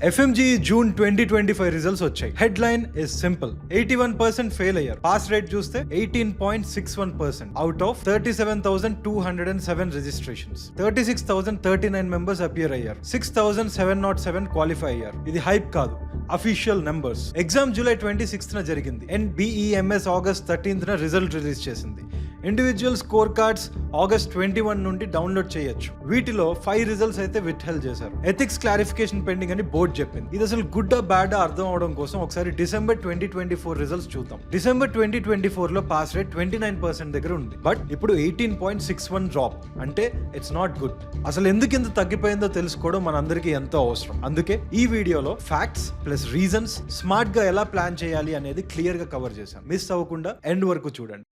FMG June 2025 results వచ్చాయి. Headline is simple, 81% fail అయ్యారు. Pass rate చూస్తే 18.61% out of 37,207 registrations. 36,039 members appear అయ్యారు. 6,707 qualify అయ్యారు. ఇది హైప్ కాదు, అఫీషియల్ నెంబర్స్. ఎగ్జామ్ జూలై 26న జరిగింది. NBEMS ఆగస్ట్ 13న రిజల్ట్ రిలీజ్ చేసింది. ఇండివిజువల్ స్కోర్ కార్డ్స్ ఆగస్ట్ 21 నుండి డౌన్లోడ్ చేయొచ్చు. వీటిలో 5 రిజల్ట్స్ అయితే విత్హెల్డ్ చేశారు. ఎథిక్స్ క్లారిఫికేషన్ పెండింగ్ అని బోర్డు చెప్పింది. ఇది అసలు గుడ్ బ్యాడ్ అర్థం అవడం కోసం ఒకసారి డిసెంబర్ 2024 రిజల్ట్స్ చూద్దాం. డిసెంబర్ 2024 లో పాస్ రేట్ 29% దగ్గర ఉంది. బట్ ఇప్పుడు 18.61 డ్రాప్. అంటే ఇట్స్ నాట్ గుడ్. అసలు ఎందుకు ఇంత తగ్గిపోయిందో తెలుసుకోవడం మనందరికీ ఎంతో అవసరం. అందుకే ఈ వీడియోలో ఫ్యాక్ట్స్ ప్లస్ రీజన్స్, స్మార్ట్ గా ఎలా ప్లాన్ చేయాలి అనేది క్లియర్ గా కవర్ చేశాం. మిస్ అవ్వకుండా ఎండ్ వరకు చూడండి.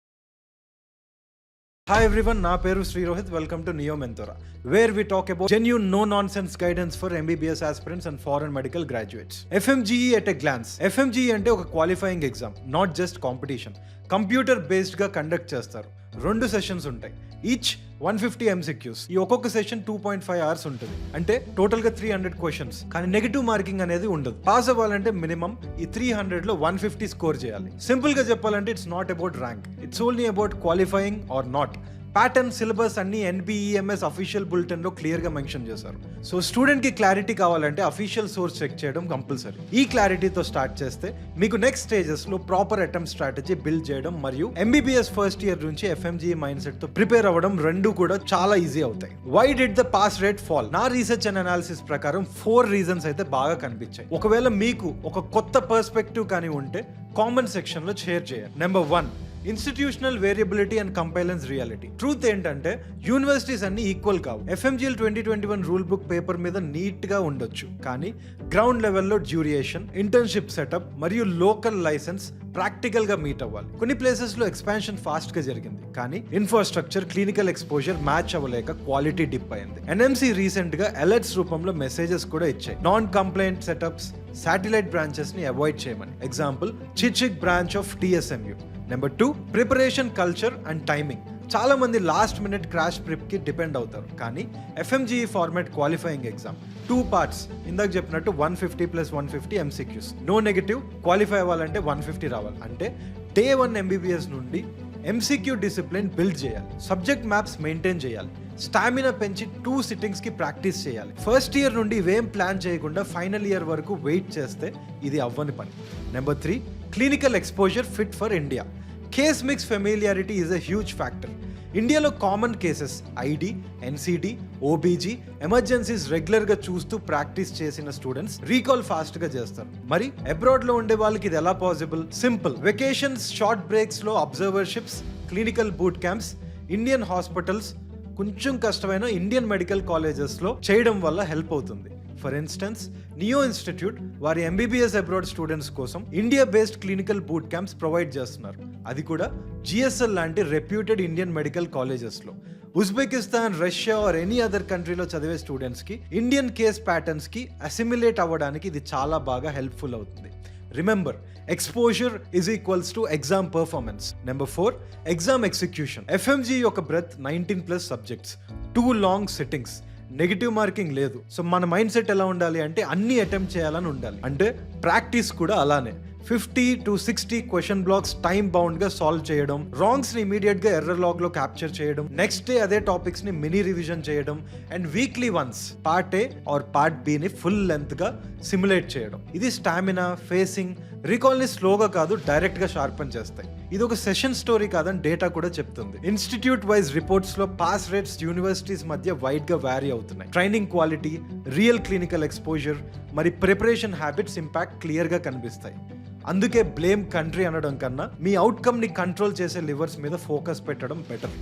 Hi everyone, నా పేరు Sri Rohit. Welcome to Neo Mentora, where we talk about genuine no nonsense guidance for MBBS aspirants and foreign medical graduates. FMGE at a glance. FMGE అంటే ఒక qualifying exam, not just competition. Computer based గా conduct చేస్తారు. 2 sessions ఉంటాయి, each 150 MCQs. ఈ ఒక్కొక్క session 2.5 hours ఉంటుంది. అంటే total గా 300 క్వశ్చన్స్. కానీ నెగటివ్ మార్కింగ్ అనేది ఉండదు. పాస్ అవ్వాలంటే మినిమం ఈ 300 లో 150 స్కోర్ చేయాలి. సింపుల్ గా చెప్పాలంటే it's not about rank, it's only about qualifying or not. Pattern, syllabus అన్ని NBEMS అఫీషియల్ బులెటిన్ లో క్లియర్ గా మెన్షన్ చేశారు. సో స్టూడెంట్ కి క్లారిటీ కావాలంటే అఫీషియల్ సోర్స్ చెక్ చేయడం కంపల్సరీ. ఈ క్లారిటీతో స్టార్ట్ చేస్తే మీకు నెక్స్ట్ స్టేజెస్ లో ప్రాపర్ అటెంప్ట్ స్ట్రాటజీ బిల్డ్ చేయడం మరియు MBBS ఫస్ట్ ఇయర్ నుంచి FMGE మైండ్ సెట్ తో ప్రిపేర్ అవ్వడం రెండు కూడా చాలా ఈజీ అవుతాయి. Why did the pass rate fall? నా రీసెర్చ్ అండ్ అనాలిసిస్ ప్రకారం 4 రీజన్స్ అయితే బాగా కనిపించాయి. ఒకవేళ మీకు ఒక కొత్త పర్స్పెక్టివ్ కానీ ఉంటే కామెంట్ సెక్షన్ లో షేర్ చేయండి. Number 1, institutional variability and compliance reality. Truth ఏంటంటే యూనివర్సిటీస్ అన్ని ఈక్వల్ కావు. FMGL 2021 రూల్ బుక్ పేపర్ మీద నీట్ గా ఉండొచ్చు, కానీ గ్రౌండ్ లెవెల్లో డ్యూరియేషన్, ఇంటర్న్షిప్ సెటప్ మరియు లోకల్ లైసెన్స్ ప్రాక్టికల్ గా మీట్ అవ్వాలి. కొన్ని ప్లేసెస్ లో ఎక్స్పాన్షన్ ఫాస్ట్ గా జరిగింది, కానీ ఇన్ఫ్రాస్ట్రక్చర్, క్లినికల్ ఎక్స్పోజర్ మ్యాచ్ అవ్వలేక క్వాలిటీ డిప్ అయింది. NMC రీసెంట్ గా అలర్ట్స్ రూపంలో మెసేజెస్ కూడా ఇచ్చాయి. Non complaint setups, satellite branches ని అవాయిడ్ చేయమని. ఎగ్జాంపుల్, చిచిక్ branch of TSMU. Number 2, preparation culture and timing. చాలా మంది లాస్ట్ మినిట్ క్రాష్ ప్రిప్ కి డిపెండ్ అవుతారు, కానీ FMGE format qualifying exam 2 parts. ఇందాక చెప్పినట్టు 150 + 150 MCQs. No negative. క్వాలిఫై అవ్వాలంటే 150 రావాలి. అంటే డే 1 MBBS నుండి MCQ డిసిప్లిన్ బిల్డ్ చేయాలి. సబ్జెక్ట్ మ్యాప్స్ మెయింటైన్ చేయాలి. స్టామినా పెంచి 2 సిట్టింగ్స్ కి ప్రాక్టీస్ చేయాలి. ఫస్ట్ ఇయర్ నుండి ఇవేం ప్లాన్ చేయకుండా ఫైనల్ ఇయర్ వరకు వెయిట్ చేస్తే ఇది అవ్వని పని. Number 3, clinical exposure fit for India. Case mix familiarity is a huge factor. ఇండియాలో common cases ID, NCD, OBG, emergencies regular గా చూస్తూ ప్రాక్టీస్ చేసిన స్టూడెంట్స్ రీకాల్ ఫాస్ట్ గా చేస్తారు. మరి అబ్రాడ్ లో ఉండే వాళ్ళకి ఇది ఎలా possible? Simple, vacations, short breaks లో observerships, clinical boot camps, Indian hospitals, కొంచెం కష్టమైన ఇండియన్ మెడికల్ కాలేజెస్ లో చేయడం వల్ల హెల్ప్ అవుతుంది. ఫర్ ఇన్స్టెన్స్, నియో ఇన్స్టిట్యూట్ వారి MBBS అబ్రాడ్ స్టూడెంట్స్ కోసం India based clinical boot camps provide చేస్తున్నారు. అది కూడా GSL లాంటి రెప్యూటెడ్ ఇండియన్ మెడికల్ కాలేజెస్ లో. Uzbekistan, Russia or any other కంట్రీలో చదివే స్టూడెంట్స్ కి ఇండియన్ కేస్ ప్యాటర్న్స్ కి అసిమిలేట్ అవ్వడానికి ఇది చాలా బాగా హెల్ప్ఫుల్ అవుతుంది. Remember, exposure is equals to exam performance. Number 4, exam execution. FMGE యొక్క breadth 19+ subjects, 2 long sittings, negative marking లేదు. సో మన మైండ్ సెట్ ఎలా ఉండాలి అంటే అన్ని అటెంప్ట్ చేయాలని ఉండాలి. అంటే ప్రాక్టీస్ కూడా అలానే 50 to 60 question blocks time bound గా సాల్వ్ చేయడం, రాంగ్స్ ని ఇమీడియట్ గా ఎర్రర్ లాగ్ లో క్యాప్చర్ చేయడం, నెక్స్ట్ డే అదే టాపిక్స్ ని మినీ రివిజన్ చేయడం, and weekly once part A or part B ని ఫుల్ లెంత్ గా సిమ్యులేట్ చేయడం. ఇది స్టామినా, ఫేసింగ్, రీకాల్ ని స్లోగా కాదు డైరెక్ట్ గా షార్పన్ చేస్తాయి. ఇది ఒక సెషన్ స్టోరీ కాదని డేటా కూడా చెప్తుంది. ఇన్స్టిట్యూట్ వైజ్ రిపోర్ట్స్ లో పాస్ రేట్స్ యూనివర్సిటీస్ మధ్య వైడ్ గా వ్యారీ అవుతున్నాయి. Training quality, real clinical exposure మరి ప్రిపరేషన్ హ్యాబిట్స్ ఇంపాక్ట్ క్లియర్ గా కనిపిస్తాయి. అందుకే బ్లేమ్ కంట్రీ అనడం కన్నా మీ అవుట్కమ్ ని కంట్రోల్ చేసే లివర్స్ మీద ఫోకస్ పెట్టడం better.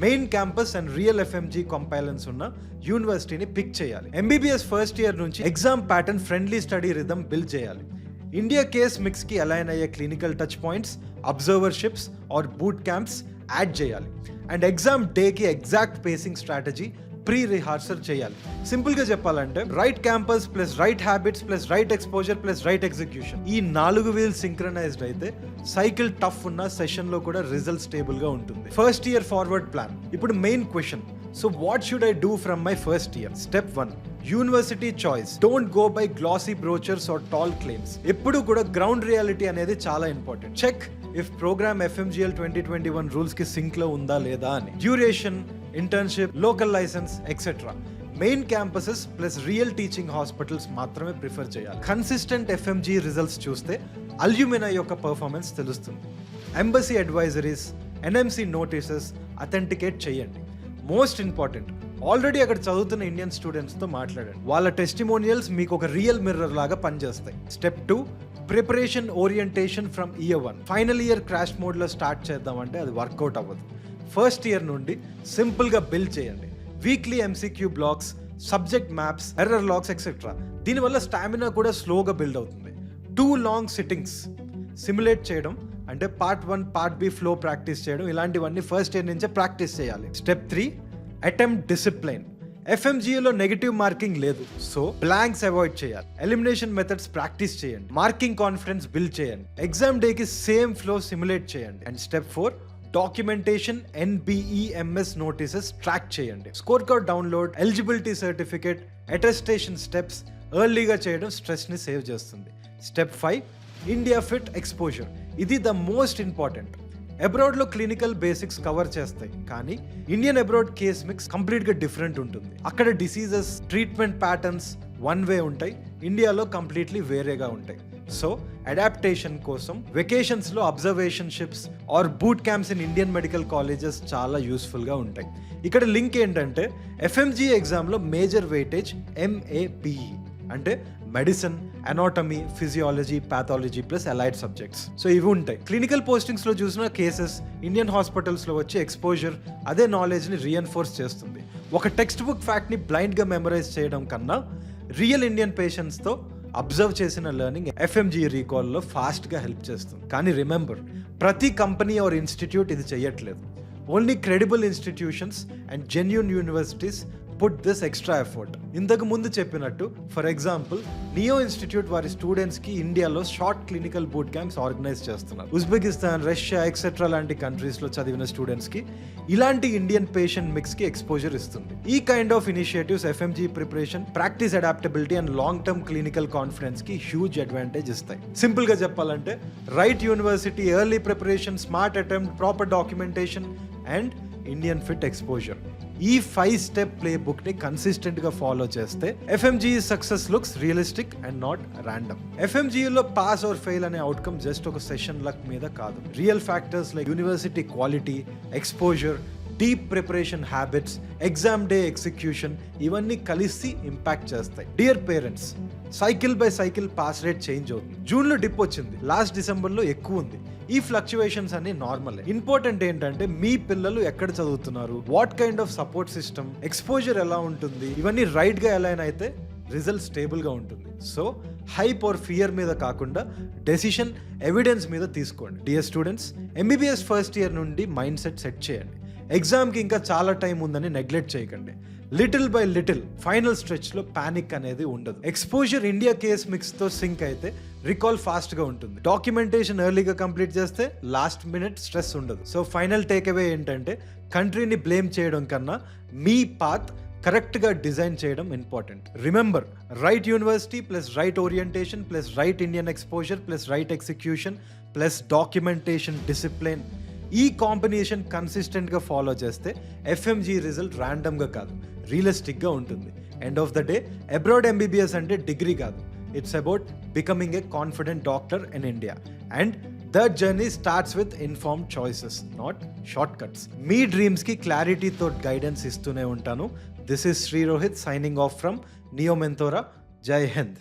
Main campus and real FMGE కంపైలెన్స్ ఉన్న యూనివర్సిటీని పిక్ చేయాలి. MBBS ఫస్ట్ ఇయర్ నుంచి exam pattern friendly study rhythm build చేయాలి. ఇండియా కేస్ మిక్స్ కి అలైన్ అయ్యే clinical touch points, observerships or boot camps add చేయాలి. అండ్ ఎగ్జామ్ డే కి exact pacing strategy pre rehearsal చేయాలి. సింపుల్ గా చెప్పాలంటే right campus plus right habits plus right exposure plus right execution, ఈ 4 wheel synchronised అయితే cycle tough ఉన్న session లో కూడా రిజల్ట్ స్టేబుల్ గా ఉంటుంది. First year forward plan. ఇప్పుడు main question, So what should I do from my first year? Step 1. University choice. Don't go by glossy brochures or tall claims. ఎప్పుడు కూడా ground reality అనేది చాలా important. Check if programme FMGL 2021 rules కి sync లో ఉందా లేదా అని. Duration, internship, local licence etcetera. Main campuses plus real teaching hospitals మాత్రమే ప్రిఫర్ చేయాలి. కన్సిస్టెంట్ FMG రిజల్ట్స్ చూస్తే అల్యూమినై యొక్క పర్ఫార్మెన్స్ తెలుస్తుంది. Embassy advisories, NMC notices authenticate చేయండి. మోస్ట్ ఇంపార్టెంట్, ఆల్రెడీ అక్కడ చదువుతున్న ఇండియన్ స్టూడెంట్స్తో మాట్లాడండి. వాళ్ళ టెస్టిమోనియల్స్ మీకు ఒక రియల్ మిర్రర్ లాగా పనిచేస్తాయి. Step 2, preparation orientation from year 1. Final year crash మోడ్లో స్టార్ట్ చేద్దామంటే అది వర్కౌట్ అవ్వదు. ఫస్ట్ ఇయర్ నుండి సింపుల్గా బిల్డ్ చేయండి. Weekly MCQ blocks, subject maps, error logs etcetera. దీనివల్ల స్టామినా కూడా స్లోగా బిల్డ్ అవుతుంది. 2 లాంగ్ సిట్టింగ్స్ సిమ్యులేట్ చేయడం, అంటే part 1 part B flow practice చేయడం, ఇలాంటివన్నీ ఫస్ట్ ఇయర్ నుంచే ప్రాక్టీస్ చేయాలి. Step 3, attempt discipline. FMGలో నెగటివ్ మార్కింగ్ లేదు, సో బ్లాంక్స్ అవాయిడ్ చేయాలి. ఎలిమినేషన్ మెథడ్స్ ప్రాక్టీస్ చేయండి. మార్కింగ్ కాన్ఫిడెన్స్ బిల్డ్ చేయండి. ఎగ్జామ్ డేకి సేమ్ ఫ్లో సిమ్యులేట్ చేయండి. And step 4, documentation, NBEMS notices track చేయండి. Score card download, eligibility certificate, attestation steps ఎర్లీగా చేయడం స్ట్రెస్ని సేవ్ చేస్తుంది. Step 5, India fit exposure. ఇది ద మోస్ట్ ఇంపార్టెంట్. అబ్రాడ్లో క్లినికల్ బేసిక్స్ కవర్ చేస్తాయి, కానీ ఇండియన్ అబ్రాడ్ కేస్ మిక్స్ కంప్లీట్గా డిఫరెంట్ ఉంటుంది. అక్కడ diseases, treatment patterns one way ఉంటాయి, ఇండియాలో కంప్లీట్లీ వేరేగా ఉంటాయి. సో అడాప్టేషన్ కోసం వెకేషన్స్లో observation ships or boot camps in Indian medical colleges చాలా యూస్ఫుల్గా ఉంటాయి. ఇక్కడ లింక్ ఏంటంటే FMG ఎగ్జామ్లో మేజర్ వెయిటేజ్ MAPE, అంటే medicine, anatomy, physiology, pathology plus allied subjects. So ఇవి ఉంటాయి. క్లినికల్ పోస్టింగ్స్లో చూసిన కేసెస్ ఇండియన్ హాస్పిటల్స్లో వచ్చే ఎక్స్పోజర్ అదే నాలెడ్జ్ని రీఎన్ఫోర్స్ చేస్తుంది. ఒక టెక్స్ట్ బుక్ ఫ్యాక్ట్ని బ్లైండ్గా మెమరైజ్ చేయడం కన్నా రియల్ ఇండియన్ పేషెంట్స్తో అబ్జర్వ్ చేసిన లెర్నింగ్ FMG రీకాల్లో ఫాస్ట్గా హెల్ప్ చేస్తుంది. కానీ రిమెంబర్, ప్రతి కంపెనీ ఆర్ ఇన్స్టిట్యూట్ ఇది చేయట్లేదు. Only credible institutions and genuine universities put this extra effort. ఇంతకు ముందు చెప్పినట్టు, ఫర్ ఎగ్జాంపుల్ నియో ఇన్స్టిట్యూట్ వారి స్టూడెంట్స్కి ఇండియాలో short clinical boot camps organise చేస్తున్నారు. ఉజ్బెకిస్తాన్, రష్యా ఎక్సెట్రా లాంటి కంట్రీస్లో చదివిన స్టూడెంట్స్కి ఇలాంటి ఇండియన్ పేషెంట్ మిక్స్కి ఎక్స్పోజర్ ఇస్తుంది. ఈ kind of initiatives FMG preparation, practice adaptability and long term clinical కాన్ఫిడెన్స్కి హ్యూజ్ అడ్వాంటేజ్ ఇస్తాయి. సింపుల్గా చెప్పాలంటే right university, early preparation, smart attempt, proper documentation and Indian fit exposure. ఈ 5 స్టెప్ ప్లే బుక్ ని consistent గా follow చేస్తే FMG success looks realistic and not random. FMGలో pass or fail అనే అవుట్కమ్ జస్ట్ ఒక సెషన్ లక్ మీద కాదు. Real factors like university quality, exposure, deep preparation habits, exam day execution ఇవన్నీ కలిసి ఇంపాక్ట్ చేస్తాయి. Dear parents, cycle by cycle pass rate change అవుతుంది. జూన్లో డిప్ వచ్చింది, లాస్ట్ డిసెంబర్లో ఎక్కువ ఉంది. ఈ ఫ్లక్చువేషన్స్ అన్ని నార్మల్. ఇంపార్టెంట్ ఏంటంటే మీ పిల్లలు ఎక్కడ చదువుతున్నారు, what kind of support system, exposure ఎలా ఉంటుంది, ఇవన్నీ రైట్ గా అలైన్ అయితే రిజల్ట్ స్టేబుల్ గా ఉంటుంది. సో హైప్ ఆర్ ఫియర్ మీద కాకుండా డెసిషన్ ఎవిడెన్స్ మీద తీసుకోండి. Dear students, MBBS first year నుండి మైండ్ సెట్ చేయండి. ఎగ్జామ్కి ఇంకా చాలా టైం ఉందని నెగ్లెక్ట్ చేయకండి. లిటిల్ బై లిటిల్ ఫైనల్ స్ట్రెచ్లో ప్యానిక్ అనేది ఉండదు. ఎక్స్పోజర్ ఇండియా కేస్ మిక్స్తో సింక్ అయితే రికాల్ ఫాస్ట్గా ఉంటుంది. డాక్యుమెంటేషన్ ఎర్లీగా కంప్లీట్ చేస్తే లాస్ట్ మినిట్ స్ట్రెస్ ఉండదు. సో ఫైనల్ టేక్ అవే ఏంటంటే, కంట్రీని బ్లేమ్ చేయడం కన్నా మీ పాత్ కరెక్ట్గా డిజైన్ చేయడం important. Remember, right university plus right orientation plus right Indian exposure plus right execution plus documentation discipline, ఈ కాంబినేషన్ కన్సిస్టెంట్గా ఫాలో చేస్తే FMG రిజల్ట్ ర్యాండమ్గా కాదు, రియలిస్టిక్గా ఉంటుంది. End of the day abroad MBBS అంటే డిగ్రీ కాదు, it's about becoming a confident doctor in India. And that journey starts with informed choices, not shortcuts. మీ డ్రీమ్స్కి క్లారిటీతో గైడెన్స్ ఇస్తూనే ఉంటాను. This is Shri Rohit signing off from Neo Mentora. Jai Hind.